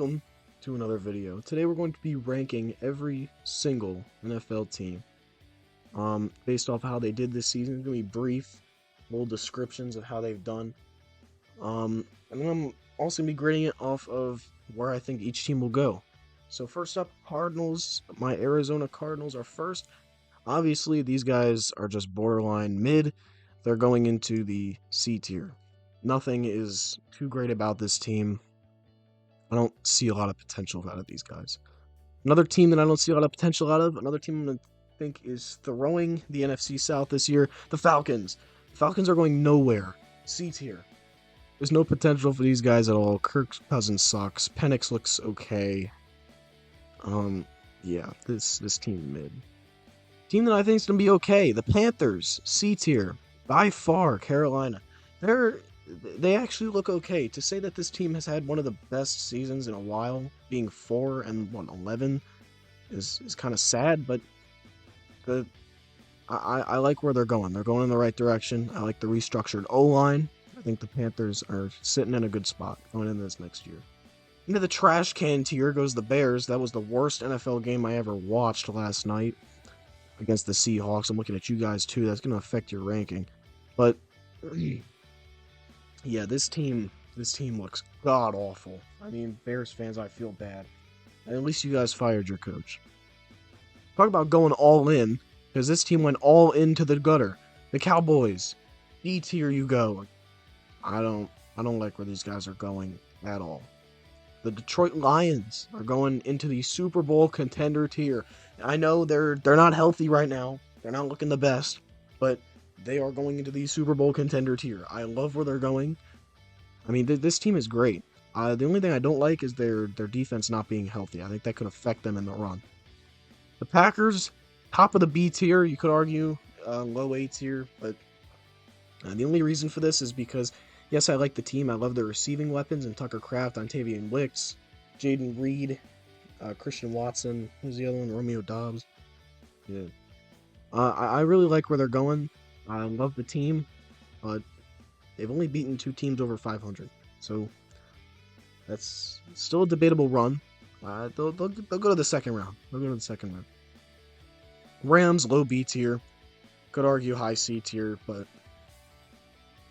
welcome to another video. Today we're going to be ranking every single NFL team based off how they did this season. It's going to be brief, little descriptions of how they've done. And then I'm also going to be grading it off of where I think each team will go. So first up, Cardinals. My Arizona Cardinals are first. Obviously, these guys are just borderline mid. They're going into the C tier. Nothing is too great about this team. I don't see a lot of potential out of these guys. Another team that I don't see a lot of potential out of, another team I'm going to think is throwing the NFC South this year, the Falcons. The Falcons are going nowhere. C tier. There's no potential for these guys at all. Kirk Cousins sucks. Penix looks okay. Yeah, this team mid. Team that I think is going to be okay, the Panthers, C tier. By far, Carolina. They actually look okay. To say that this team has had one of the best seasons in a while, being 4-11, is kind of sad, but I like where they're going. They're going in the right direction. I like the restructured O-line. I think the Panthers are sitting in a good spot going into this next year. Into the trash can tier goes the Bears. That was the worst NFL game I ever watched last night against the Seahawks. I'm looking at you guys too. That's going to affect your ranking. But yeah, this team looks god awful. I mean, Bears fans, I feel bad. And at least you guys fired your coach. Talk about going all in, because this team went all into the gutter. The Cowboys, D tier you go. I don't like where these guys are going at all. The Detroit Lions are going into the Super Bowl contender tier. I know they're not healthy right now. They're not looking the best, but they are going into the Super Bowl contender tier. I love where they're going. I mean, this team is great. The only thing I don't like is their defense not being healthy. I think that could affect them in the run. The Packers, top of the B tier, you could argue, low A tier, but the only reason for this is because, yes, I like the team. I love their receiving weapons and Tucker Kraft, Ontavian Wicks, Jaden Reed, Christian Watson. Who's the other one? Romeo Dobbs. Yeah. I really like where they're going. I love the team, but they've only beaten 2 teams over 500. So that's still a debatable run. They'll go to the second round. Rams, low B tier. Could argue high C tier, but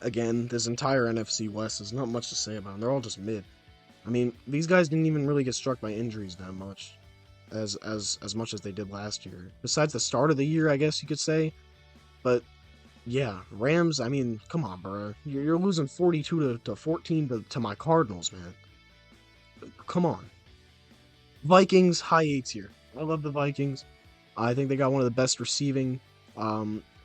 again, this entire NFC West is not much to say about them. They're all just mid. I mean, these guys didn't even really get struck by injuries that much, as much as they did last year. Besides the start of the year, I guess you could say. But yeah, Rams. I mean, come on, bro. You're losing 42 to 14 to my Cardinals, man. Come on. Vikings, high A tier. I love the Vikings. I think they got one of the best receiving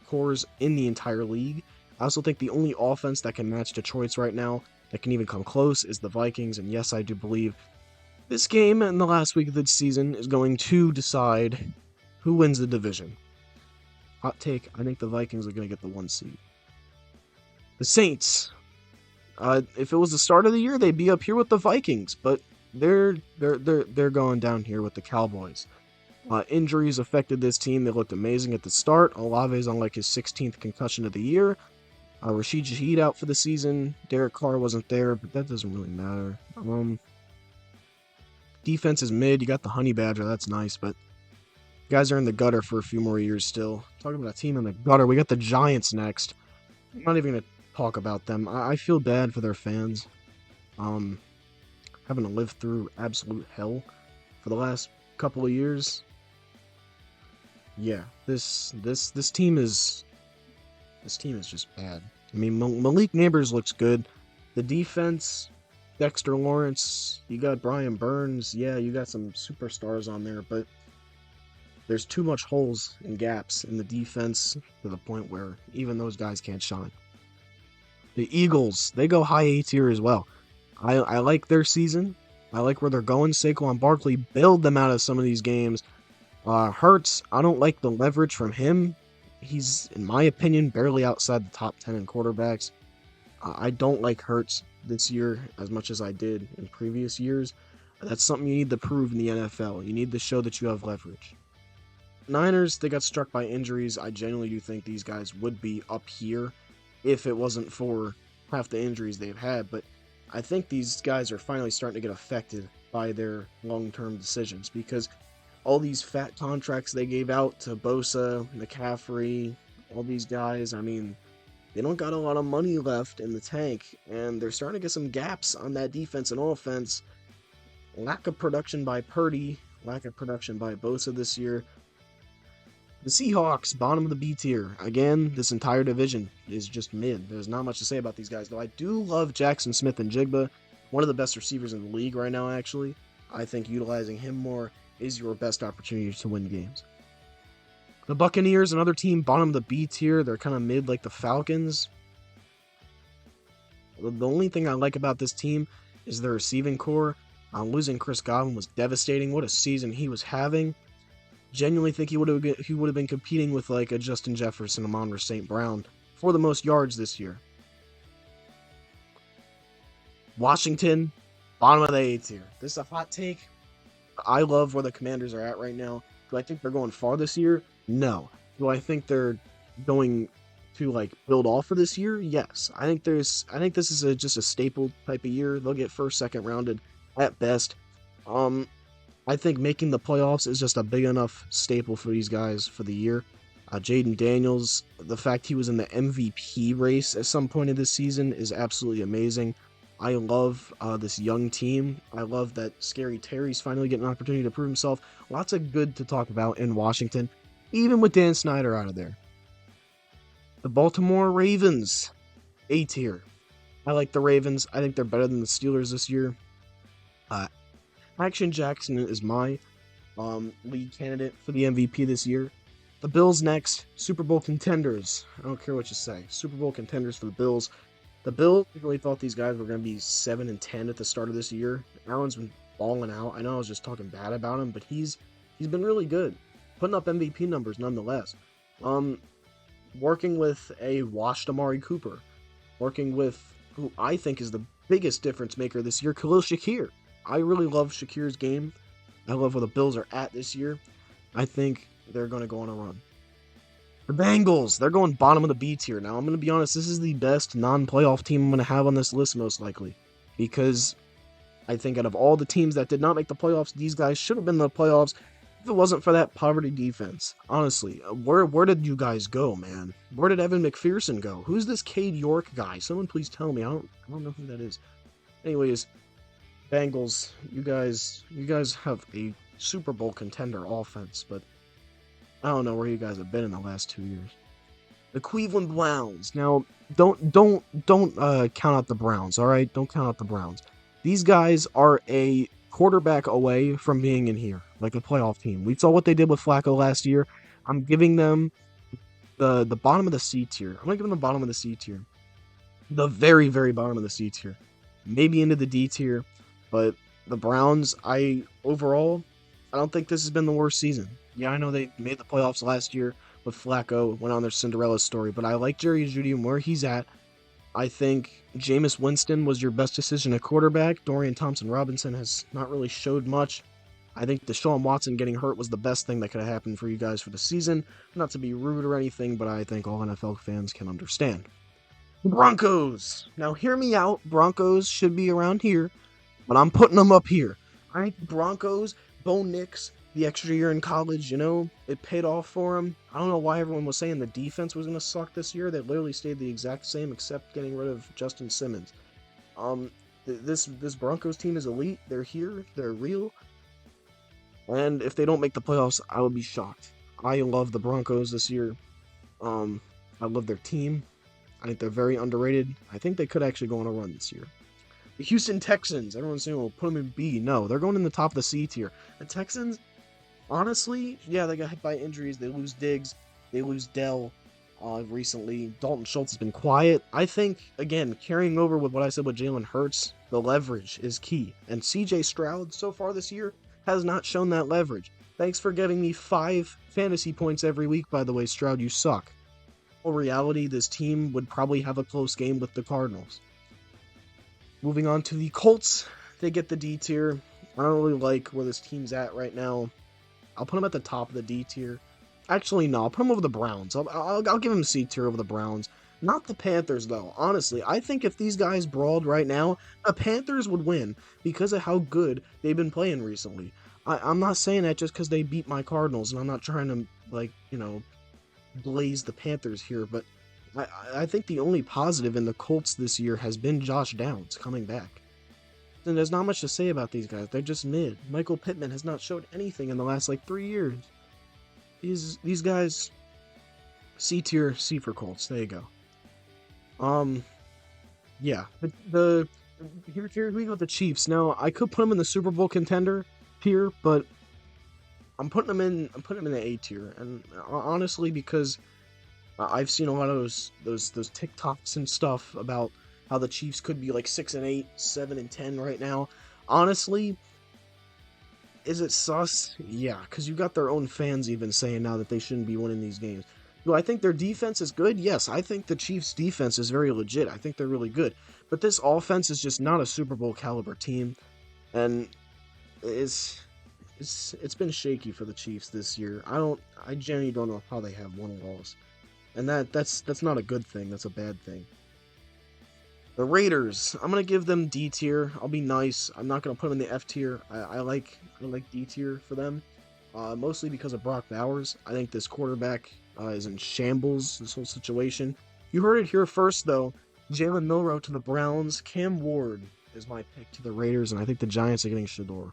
cores in the entire league. I also think the only offense that can match Detroit's right now, that can even come close, is the Vikings. And yes, I do believe this game in the last week of the season is going to decide who wins the division. Hot take, I think the Vikings are going to get the 1 seed. The Saints. If it was the start of the year, they'd be up here with the Vikings, but they're going down here with the Cowboys. Injuries affected this team. They looked amazing at the start. Olave's on like his 16th concussion of the year. Rashid Shaheed out for the season. Derek Carr wasn't there, but that doesn't really matter. Defense is mid. You got the Honey Badger. That's nice, but guys are in the gutter for a few more years still. Talking about a team in the gutter, we got the Giants next. I'm not even going to talk about them. I feel bad for their fans. Having to live through absolute hell for the last couple of years. Yeah, this team is just bad. I mean, Malik Neighbors looks good. The defense, Dexter Lawrence, you got Brian Burns. Yeah, you got some superstars on there, but there's too much holes and gaps in the defense to the point where even those guys can't shine. The Eagles, they go high A tier as well. I like their season. I like where they're going. Saquon Barkley bailed them out of some of these games. Hurts, I don't like the leverage from him. He's, in my opinion, barely outside the top 10 in quarterbacks. I don't like Hurts this year as much as I did in previous years. That's something you need to prove in the NFL. You need to show that you have leverage. Niners, they got struck by injuries. I genuinely do think these guys would be up here if it wasn't for half the injuries they've had. But I think these guys are finally starting to get affected by their long-term decisions, because all these fat contracts they gave out to Bosa, McCaffrey, all these guys, I mean, they don't got a lot of money left in the tank, and they're starting to get some gaps on that defense and offense. Lack of production by Purdy, lack of production by Bosa this year. The Seahawks, bottom of the B tier. Again, this entire division is just mid. There's not much to say about these guys, though I do love Jackson Smith and Jigba, one of the best receivers in the league right now, actually. I think utilizing him more is your best opportunity to win games. The Buccaneers, another team, bottom of the B tier. They're kind of mid like the Falcons. The only thing I like about this team is their receiving core. Losing Chris Godwin was devastating. What a season he was having. Genuinely think he would have been competing with like a Justin Jefferson, Amon-Ra St. Brown for the most yards this year. Washington, bottom of the A tier. This is a hot take. I love where the Commanders are at right now. Do I think they're going far this year? No. Do I think they're going to like build off for this year? Yes. I think this is just a staple type of year. They'll get first, second rounded at best. I think making the playoffs is just a big enough staple for these guys for the year. Jaden Daniels, the fact he was in the MVP race at some point in this season is absolutely amazing. I love this young team. I love that Scary Terry's finally getting an opportunity to prove himself. Lots of good to talk about in Washington, even with Dan Snyder out of there. The Baltimore Ravens, A tier. I like the Ravens. I think they're better than the Steelers this year. Action Jackson is my lead candidate for the MVP this year. The Bills next, Super Bowl contenders. I don't care what you say. Super Bowl contenders for the Bills. The Bills really thought these guys were going to be 7-10 at the start of this year. Allen's been balling out. I know I was just talking bad about him, but he's been really good, putting up MVP numbers nonetheless. Working with a washed Amari Cooper, working with who I think is the biggest difference maker this year, Khalil Shakir. I really love Shakir's game. I love where the Bills are at this year. I think they're going to go on a run. The Bengals, they're going bottom of the B tier. Now, I'm going to be honest, this is the best non-playoff team I'm going to have on this list most likely. Because I think out of all the teams that did not make the playoffs, these guys should have been in the playoffs if it wasn't for that poverty defense. Honestly, where did you guys go, man? Where did Evan McPherson go? Who's this Cade York guy? Someone please tell me. I don't know who that is. Anyways, Bengals, you guys have a Super Bowl contender offense, but I don't know where you guys have been in the last 2 years. The Cleveland Browns. Now, don't count out the Browns, all right? Don't count out the Browns. These guys are a quarterback away from being in here, like a playoff team. We saw what they did with Flacco last year. I'm giving them the bottom of the C tier. I'm going to give them the bottom of the C tier. The very, very bottom of the C tier. Maybe into the D tier, but the Browns, overall, I don't think this has been the worst season. Yeah, I know they made the playoffs last year with Flacco, went on their Cinderella story, but I like Jerry Jeudy and where he's at. I think Jameis Winston was your best decision at quarterback. Dorian Thompson-Robinson has not really showed much. I think Deshaun Watson getting hurt was the best thing that could have happened for you guys for the season. Not to be rude or anything, but I think all NFL fans can understand. Broncos! Now hear me out. Broncos should be around here, but I'm putting them up here. I think Broncos, Bo Nix, the extra year in college, it paid off for him. I don't know why everyone was saying the defense was going to suck this year. They literally stayed the exact same except getting rid of Justin Simmons. This Broncos team is elite. They're here. They're real. And if they don't make the playoffs, I would be shocked. I love the Broncos this year. I love their team. I think they're very underrated. I think they could actually go on a run this year. The Houston Texans. Everyone's saying, well, put them in B. No, they're going in the top of the C tier. The Texans, honestly, yeah, they got hit by injuries. They lose Diggs. They lose Dell recently. Dalton Schultz has been quiet. I think, again, carrying over with what I said with Jalen Hurts, the leverage is key. And CJ Stroud, so far this year, has not shown that leverage. Thanks for giving me 5 fantasy points every week, by the way, Stroud, you suck. In reality, this team would probably have a close game with the Cardinals. Moving on to the Colts, they get the D tier. I don't really like where this team's at right now. I'll put them at the top of the D tier. Actually, no, I'll put them over the Browns. I'll give them C tier over the Browns. Not the Panthers, though. Honestly, I think if these guys brawled right now, the Panthers would win because of how good they've been playing recently. I'm not saying that just because they beat my Cardinals, and I'm not trying to, like, blaze the Panthers here, but I think the only positive in the Colts this year has been Josh Downs coming back. And there's not much to say about these guys. They're just mid. Michael Pittman has not showed anything in the last, like, 3 years. These guys, C tier, C for Colts. There you go. Um, yeah. Here we go with the Chiefs. Now, I could put them in the Super Bowl contender tier, but I'm putting them in the A tier, and honestly, because I've seen a lot of those TikToks and stuff about how the Chiefs could be like 6-8, 7-10 right now. Honestly, is it sus? Yeah, because you got their own fans even saying now that they shouldn't be winning these games. Do I think their defense is good? Yes, I think the Chiefs' defense is very legit. I think they're really good. But this offense is just not a Super Bowl caliber team, and it's it's been shaky for the Chiefs this year. I genuinely don't know how they have one loss, and that's not a good thing. That's a bad thing. The Raiders, I'm gonna give them D tier. I'll be nice. I'm not gonna put them in the F tier. I like D tier for them, mostly because of Brock Bowers. I think this quarterback is in shambles. This whole situation. You heard it here first, though. Jalen Milroe to the Browns. Cam Ward is my pick to the Raiders, and I think the Giants are getting Shador.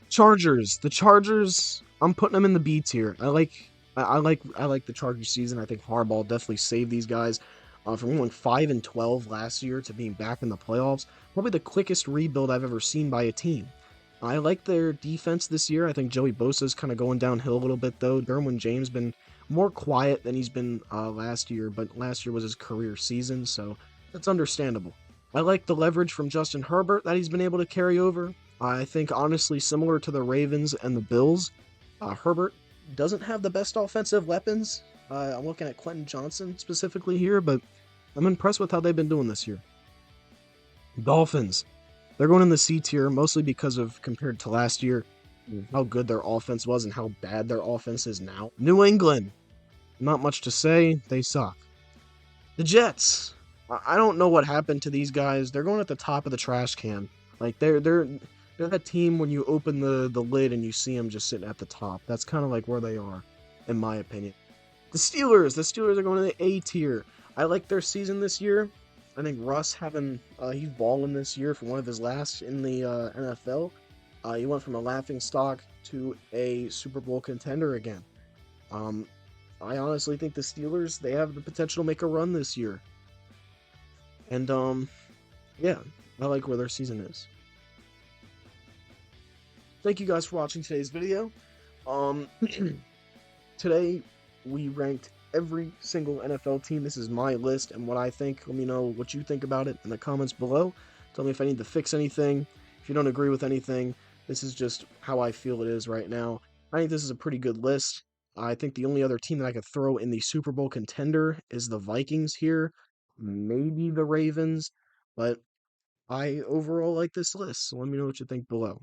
Chargers. The Chargers. I'm putting them in the B tier. I like the Chargers season. I think Harbaugh definitely saved these guys from going 5-12 last year to being back in the playoffs. Probably the quickest rebuild I've ever seen by a team. I like their defense this year. I think Joey Bosa's kind of going downhill a little bit though. Derwin James been more quiet than he's been last year, but last year was his career season, so that's understandable. I like the leverage from Justin Herbert that he's been able to carry over. I think honestly similar to the Ravens and the Bills, Herbert doesn't have the best offensive weapons. I'm looking at Quentin Johnson specifically here, but I'm impressed with how they've been doing this year. Dolphins. They're going in the C tier mostly because of compared to last year, how good their offense was and how bad their offense is now. New England. Not much to say. They suck. The Jets. I don't know what happened to these guys. They're going at the top of the trash can. Like they're that team when you open the lid and you see them just sitting at the top. That's kind of like where they are, in my opinion. The Steelers are going to the A tier. I like their season this year. I think Russ he's balling this year for one of his last in the NFL. He went from a laughing stock to a Super Bowl contender again. I honestly think the Steelers, they have the potential to make a run this year. And yeah, I like where their season is. Thank you guys for watching today's video. Today we ranked every single NFL team. This is my list and what I think. Let me know what you think about it in the comments below. Tell me if I need to fix anything. If you don't agree with anything, this is just how I feel it is right now. I think this is a pretty good list. I think the only other team that I could throw in the Super Bowl contender is the Vikings here. Maybe the Ravens. But I overall like this list. So let me know what you think below.